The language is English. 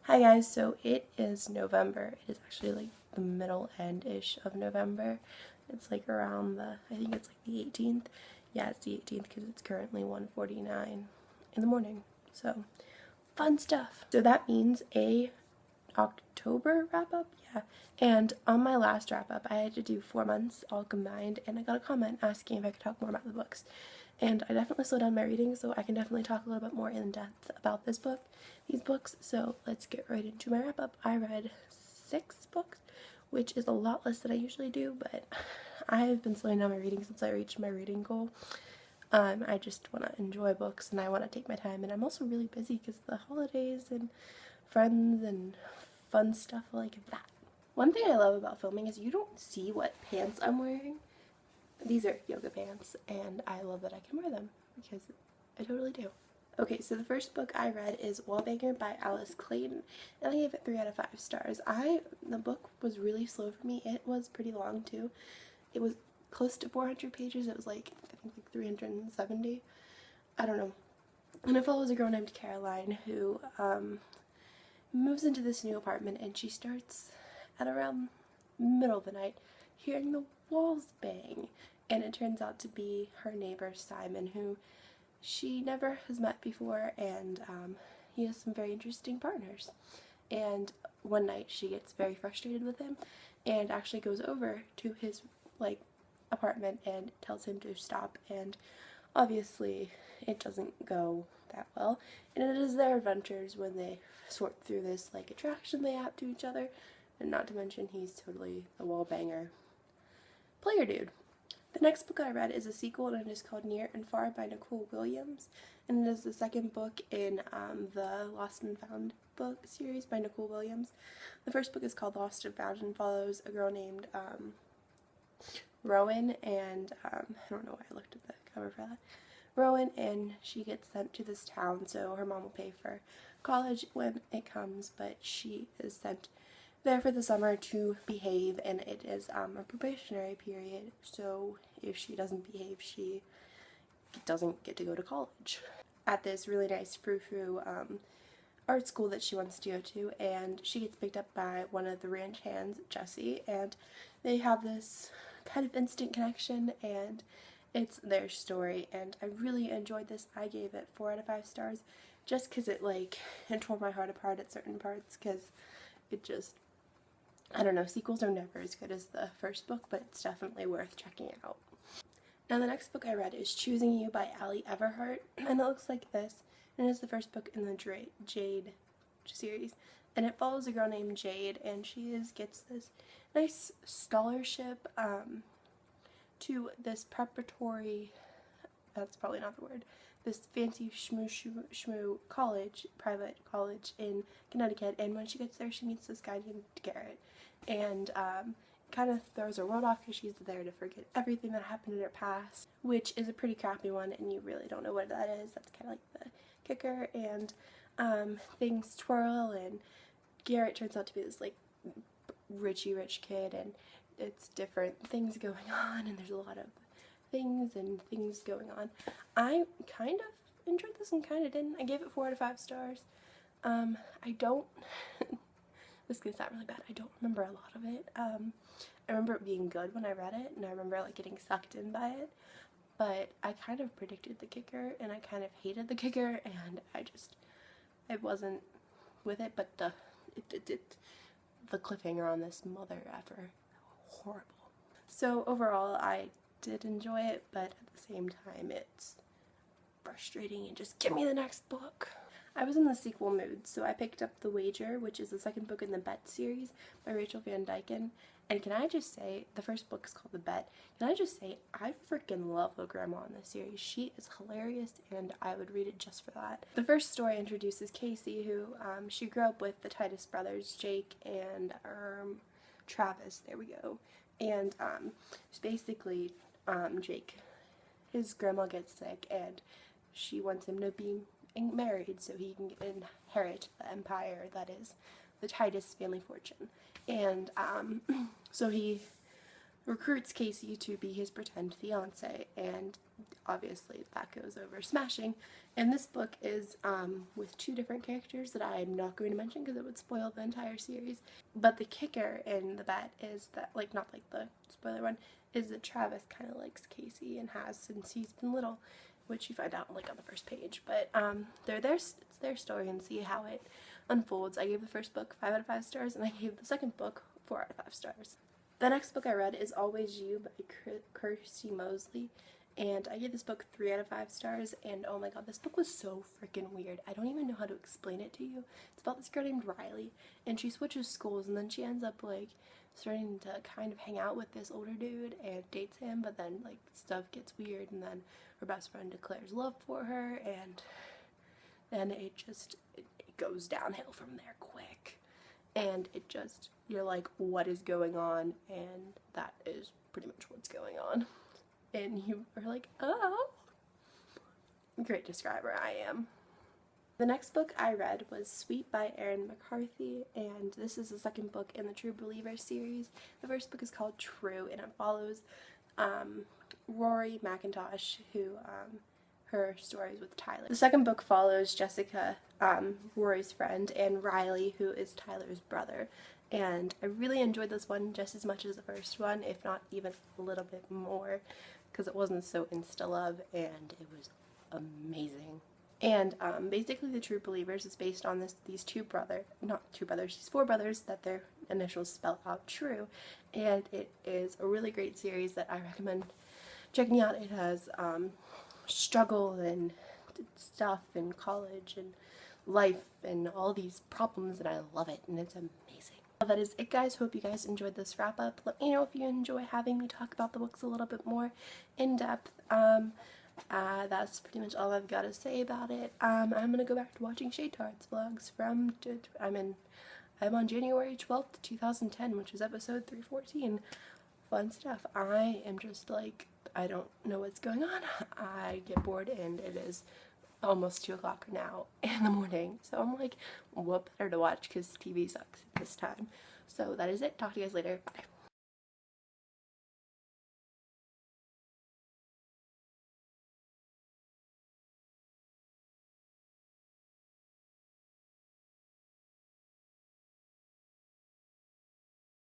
Hi guys, so it is November. It is actually like the middle end-ish of November. It's like around I think it's like the 18th. Yeah, it's the 18th because it's currently 1:49 in the morning. So, fun stuff. So that means a October wrap up, yeah. And on my last wrap up, I had to do 4 months all combined, and I got a comment asking if I could talk more about the books. And I definitely slowed down my reading, so I can definitely talk a little bit more in depth about these books. So let's get right into my wrap up. I read 6 books, which is a lot less than I usually do, but I've been slowing down my reading since I reached my reading goal. I just want to enjoy books and I want to take my time, and I'm also really busy because the holidays and friends and fun stuff like that. One thing I love about filming is you don't see what pants I'm wearing. These are yoga pants, and I love that I can wear them because I totally do. Okay, so the first book I read is Wallbanger by Alice Clayton, and I gave it 3 out of 5 stars. The book was really slow for me. It was pretty long too. It was close to 400 pages. It was like, I think like 370. I don't know. And it follows a girl named Caroline who moves into this new apartment, and she starts at around middle of the night hearing the walls bang, and it turns out to be her neighbor Simon, who she never has met before, and he has some very interesting partners. And one night she gets very frustrated with him and actually goes over to his like apartment and tells him to stop, and obviously it doesn't go that well, and it is their adventures when they sort through this like attraction they have to each other, and not to mention he's totally a wall banger player dude. The next book I read is a sequel, and it is called Near and Far by Nicole Williams, and it is the second book in the Lost and Found book series by Nicole Williams. The first book is called Lost and Found and follows a girl named Rowan, and I don't know why I looked at the cover for that. Rowan, and she gets sent to this town, so her mom will pay for college when it comes, but she is sent there for the summer to behave, and it is a probationary period, so if she doesn't behave, she doesn't get to go to college at this really nice frou-frou art school that she wants to go to. And she gets picked up by one of the ranch hands, Jesse, and they have this kind of instant connection, and it's their story, and I really enjoyed this. I gave it 4 out of 5 stars just because it tore my heart apart at certain parts, because it just, I don't know, sequels are never as good as the first book, but it's definitely worth checking out. Now the next book I read is Choosing You by Ali Everhart, and it looks like this, and it's the first book in the Jade series, and it follows a girl named Jade, and she gets this nice scholarship to this preparatory, that's probably not the word, this fancy shmoo college, private college in Connecticut, and when she gets there she meets this guy named Garrett, and kind of throws her world off because she's there to forget everything that happened in her past, which is a pretty crappy one, and you really don't know what that is. That's kind of like the kicker, and things twirl, and Garrett turns out to be this like rich kid, and it's different things going on, and there's a lot of things going on. I kind of enjoyed this and kind of didn't. I gave it 4 out of 5 stars. I don't this is gonna sound really bad. I don't remember a lot of it. I remember it being good when I read it, and I remember like getting sucked in by it, but I kind of predicted the kicker, and I kind of hated the kicker, and I wasn't with it. But the cliffhanger on this mother effer, horrible. So overall, I did enjoy it, but at the same time, it's frustrating and just give me the next book. I was in the sequel mood, so I picked up The Wager, which is the second book in the Bet series by Rachel Van Dyken. And can I just say, the first book is called The Bet. Can I just say, I freaking love the grandma in this series. She is hilarious, and I would read it just for that. The first story introduces Casey, who she grew up with the Titus brothers, Jake and Travis. There we go. And it's basically Jake. His grandma gets sick, and she wants him to be married so he can inherit the empire that is the Titus family fortune. And so he recruits Casey to be his pretend fiance, and obviously that goes over smashing. And this book is with two different characters that I'm not going to mention because it would spoil the entire series. But the kicker in the bet is that, like, not like the spoiler one, is that Travis kind of likes Casey and has since he's been little, which you find out like on the first page. But it's their story and see how it unfolds. I gave the first book 5 out of 5 stars, and I gave the second book 4 out of 5 stars. The next book I read is Always You by Kirstie Mosley, and I gave this book 3 out of 5 stars, and oh my god, this book was so freaking weird. I don't even know how to explain it to you. It's about this girl named Riley, and she switches schools, and then she ends up, like, starting to kind of hang out with this older dude and dates him, but then, like, stuff gets weird, and then her best friend declares love for her, and then it goes downhill from there quick. And it just, you're like, what is going on? And that is pretty much what's going on. And you are like, oh. Great describer, I am. The next book I read was Sweet by Erin McCarthy, and this is the second book in the True Believer series. The first book is called True, and it follows Rory McIntosh, who her stories with Tyler. The second book follows Jessica, Rory's friend, and Riley, who is Tyler's brother. And I really enjoyed this one just as much as the first one, if not even a little bit more, because it wasn't so insta-love, and it was amazing. And basically the True Believers is based on these these 4 brothers that their initials spell out True, and it is a really great series that I recommend checking out. It has struggle and stuff in college and life and all these problems, and I love it, and it's amazing. That is it, guys. Hope you guys enjoyed this wrap up. Let me know if you enjoy having me talk about the books a little bit more in depth. That's pretty much all I've got to say about it. I'm gonna go back to watching Shade Tarts vlogs from I'm on January 12th, 2010, which is episode 314. Fun stuff. I am just like, I don't know what's going on. I get bored, and it is almost 2 o'clock now in the morning. So I'm like, what better to watch, because TV sucks at this time. So that is it. Talk to you guys later. Bye.